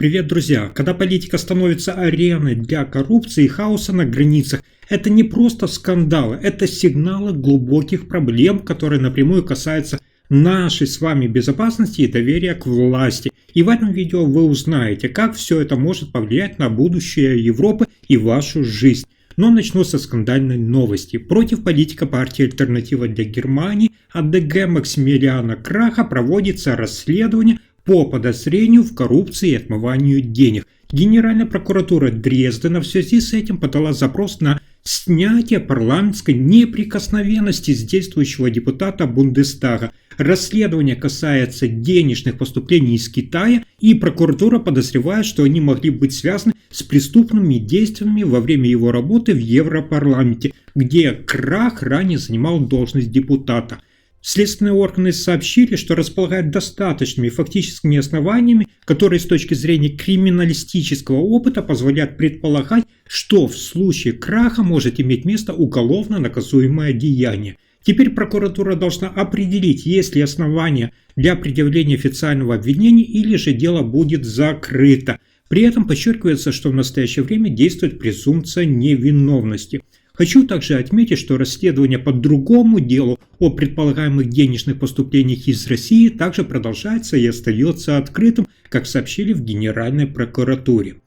Привет, друзья! Когда политика становится ареной для коррупции и хаоса на границах, это не просто скандалы, это сигналы глубоких проблем, которые напрямую касаются нашей с вами безопасности и доверия к власти. И в этом видео вы узнаете, как все это может повлиять на будущее Европы и вашу жизнь. Но начну со скандальной новости. Против политика партии «Альтернатива для Германии» АДГ Максимилиана Краха проводится расследование по подозрению в коррупции и отмыванию денег. Генеральная прокуратура Дрездена в связи с этим подала запрос на снятие парламентской неприкосновенности с действующего депутата Бундестага. Расследование касается денежных поступлений из Китая, и прокуратура подозревает, что они могли быть связаны с преступными действиями во время его работы в Европарламенте, где Крах ранее занимал должность депутата. Следственные органы сообщили, что располагают достаточными фактическими основаниями, которые с точки зрения криминалистического опыта позволяют предполагать, что в случае Краха может иметь место уголовно наказуемое деяние. Теперь прокуратура должна определить, есть ли основания для предъявления официального обвинения или же дело будет закрыто. При этом подчеркивается, что в настоящее время действует презумпция невиновности. Хочу также отметить, что расследование по другому делу о предполагаемых денежных поступлениях из России также продолжается и остается открытым, как сообщили в Генеральной прокуратуре.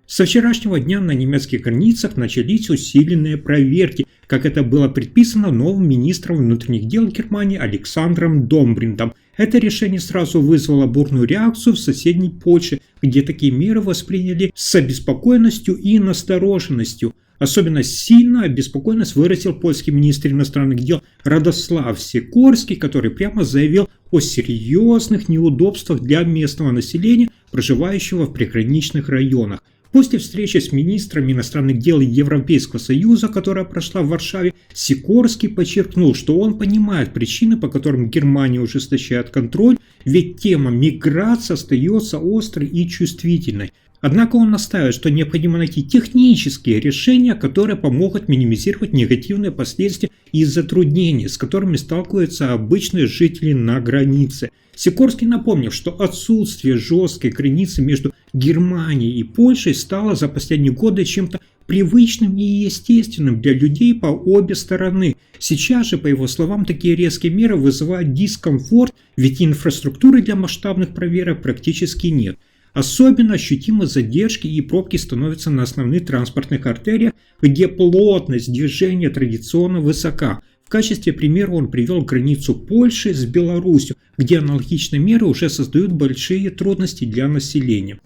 Со вчерашнего дня на немецких границах начались усиленные проверки, как это было предписано новым министром внутренних дел Германии Александром Домбриндтом. Это решение сразу вызвало бурную реакцию в соседней Польше, где такие меры восприняли с обеспокоенностью и настороженностью. Особенно сильно обеспокоенность выразил польский министр иностранных дел Радослав Сикорский, который прямо заявил о серьезных неудобствах для местного населения, проживающего в приграничных районах. После встречи с министрами иностранных дел Европейского Союза, которая прошла в Варшаве, Сикорский подчеркнул, что он понимает причины, по которым Германия ужесточает контроль, ведь тема миграции остается острой и чувствительной. Однако он настаивает, что необходимо найти технические решения, которые помогут минимизировать негативные последствия и затруднения, с которыми сталкиваются обычные жители на границе. Сикорский напомнил, что отсутствие жесткой границы между Германией и Польшей стало за последние годы чем-то привычным и естественным для людей по обе стороны. Сейчас же, по его словам, такие резкие меры вызывают дискомфорт, ведь инфраструктуры для масштабных проверок практически нет. Особенно ощутимы задержки и пробки становятся на основных транспортных артериях, где плотность движения традиционно высока. В качестве примера он привел границу Польши с Беларусью, где аналогичные меры уже создают большие трудности для населения.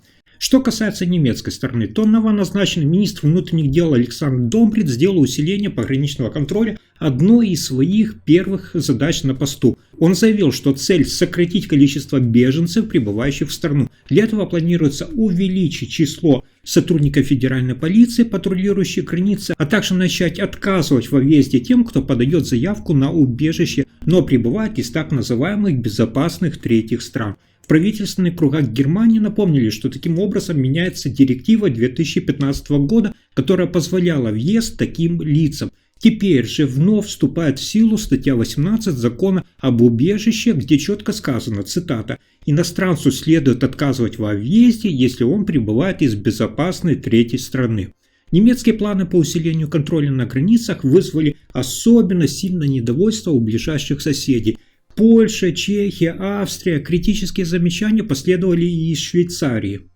Что касается немецкой стороны, то новоназначенный министр внутренних дел Александр Домбриндт сделал усиление пограничного контроля одной из своих первых задач на посту. Он заявил, что цель – сократить количество беженцев, прибывающих в страну. Для этого планируется увеличить число сотрудников федеральной полиции, патрулирующих границы, а также начать отказывать во въезде тем, кто подает заявку на убежище, но прибывает из так называемых безопасных третьих стран. В правительственных кругах Германии напомнили, что таким образом меняется директива 2015 года, которая позволяла въезд таким лицам. Теперь же вновь вступает в силу статья 18 закона об убежище, где четко сказано, цитата, «Иностранцу следует отказывать во въезде, если он прибывает из безопасной третьей страны». Немецкие планы по усилению контроля на границах вызвали особенно сильное недовольство у ближайших соседей. Польша, Чехия, Австрия. Критические замечания последовали и из Швейцарии.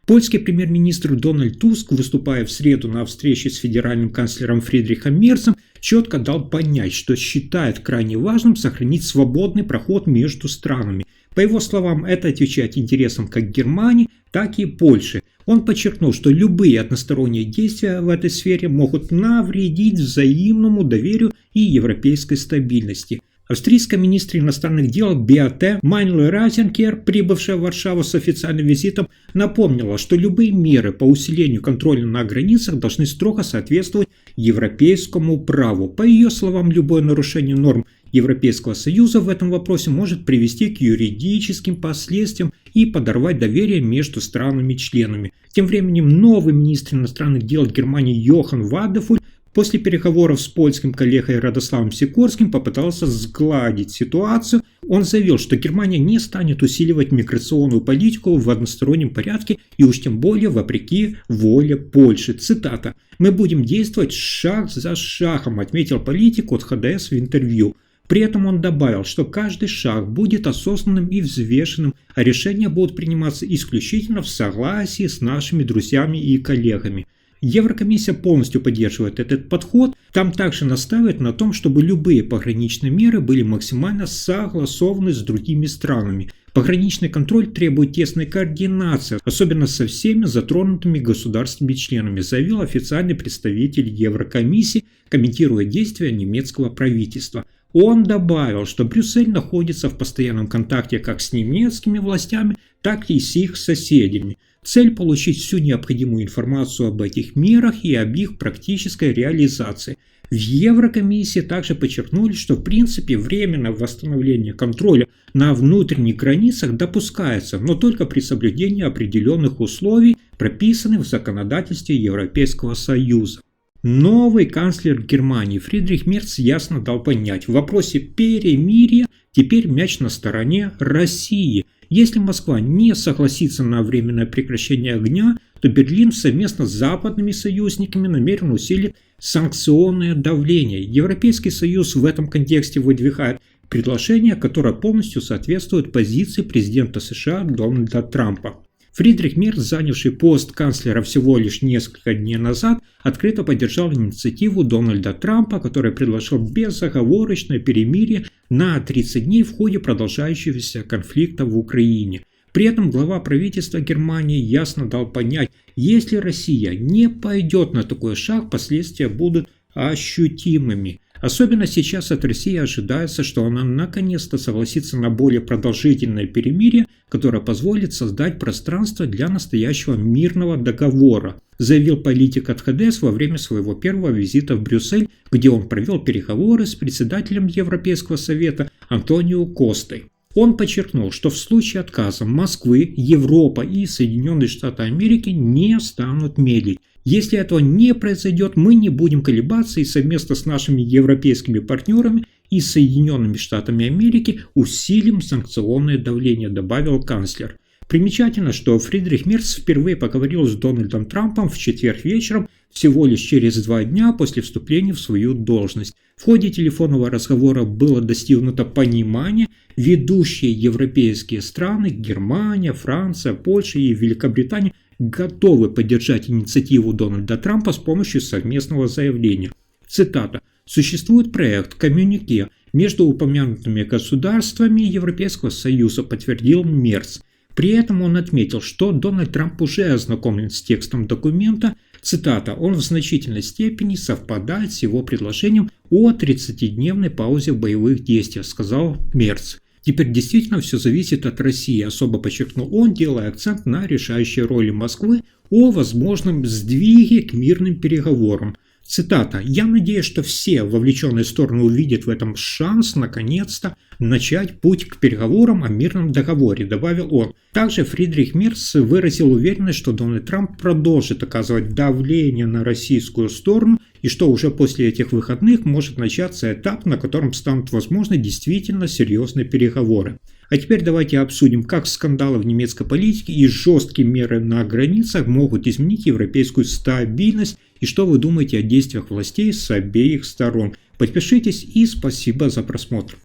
Польский премьер-министр Дональд Туск, выступая в среду на встрече с федеральным канцлером Фридрихом Мерцем, четко дал понять, что считает крайне важным сохранить свободный проход между странами. По его словам, это отвечает интересам как Германии, так и Польши. Он подчеркнул, что любые односторонние действия в этой сфере могут навредить взаимному доверию и европейской стабильности. Австрийская министр иностранных дел Беате Майнле-Разенкер, прибывшая в Варшаву с официальным визитом, напомнила, что любые меры по усилению контроля на границах должны строго соответствовать европейскому праву. По ее словам, любое нарушение норм Европейского Союза в этом вопросе может привести к юридическим последствиям и подорвать доверие между странами-членами. Тем временем новый министр иностранных дел Германии Йохан Вадефуль После переговоров с польским коллегой Радославом Сикорским попытался сгладить ситуацию. Он заявил, что Германия не станет усиливать миграционную политику в одностороннем порядке и уж тем более вопреки воле Польши. Цитата: «Мы будем действовать шаг за шагом», отметил политик от ХДС в интервью. При этом он добавил, что каждый шаг будет осознанным и взвешенным, а решения будут приниматься исключительно в согласии с нашими друзьями и коллегами. Еврокомиссия полностью поддерживает этот подход. Там также настаивает на том, чтобы любые пограничные меры были максимально согласованы с другими странами. Пограничный контроль требует тесной координации, особенно со всеми затронутыми государствами-членами, заявил официальный представитель Еврокомиссии, комментируя действия немецкого правительства. Он добавил, что Брюссель находится в постоянном контакте как с немецкими властями, так и с их соседями. Цель – получить всю необходимую информацию об этих мерах и об их практической реализации. В Еврокомиссии также подчеркнули, что в принципе временное восстановление контроля на внутренних границах допускается, но только при соблюдении определенных условий, прописанных в законодательстве Европейского Союза. Новый канцлер Германии Фридрих Мерц ясно дал понять, в вопросе перемирия теперь мяч на стороне России. Если Москва не согласится на временное прекращение огня, то Берлин совместно с западными союзниками намерен усилить санкционное давление. Европейский Союз в этом контексте выдвигает предложение, которое полностью соответствует позиции президента США Дональда Трампа. Фридрих Мерц, занявший пост канцлера всего лишь несколько дней назад, открыто поддержал инициативу Дональда Трампа, который предложил безоговорочное перемирие на 30 дней в ходе продолжающегося конфликта в Украине. При этом глава правительства Германии ясно дал понять, если Россия не пойдет на такой шаг, последствия будут ощутимыми. Особенно сейчас от России ожидается, что она наконец-то согласится на более продолжительное перемирие, которое позволит создать пространство для настоящего мирного договора, заявил политик от ХДС во время своего первого визита в Брюссель, где он провел переговоры с председателем Европейского совета Антонио Костой. Он подчеркнул, что в случае отказа Москвы, Европа и Соединенные Штаты Америки не станут медлить. Если этого не произойдет, мы не будем колебаться и совместно с нашими европейскими партнерами и Соединенными Штатами Америки усилим санкционное давление, добавил канцлер. Примечательно, что Фридрих Мерц впервые поговорил с Дональдом Трампом в четверг вечером, всего лишь через 2 дня после вступления в свою должность. В ходе телефонного разговора было достигнуто понимание, ведущие европейские страны – Германия, Франция, Польша и Великобритания – готовы поддержать инициативу Дональда Трампа с помощью совместного заявления. Цитата: «Существует проект коммюнике между упомянутыми государствами Европейского Союза», подтвердил Мерц. При этом он отметил, что Дональд Трамп уже ознакомлен с текстом документа. Цитата: «Он в значительной степени совпадает с его предложением о 30-дневной паузе в боевых действиях», сказал Мерц. Теперь действительно все зависит от России, особо подчеркнул он, делая акцент на решающей роли Москвы о возможном сдвиге к мирным переговорам. Цитата: «Я надеюсь, что все вовлеченные стороны увидят в этом шанс наконец-то начать путь к переговорам о мирном договоре», добавил он. Также Фридрих Мерц выразил уверенность, что Дональд Трамп продолжит оказывать давление на российскую сторону и что уже после этих выходных может начаться этап, на котором станут возможны действительно серьезные переговоры. А теперь давайте обсудим, как скандалы в немецкой политике и жесткие меры на границах могут изменить европейскую стабильность и что вы думаете о действиях властей с обеих сторон. Подпишитесь и спасибо за просмотр.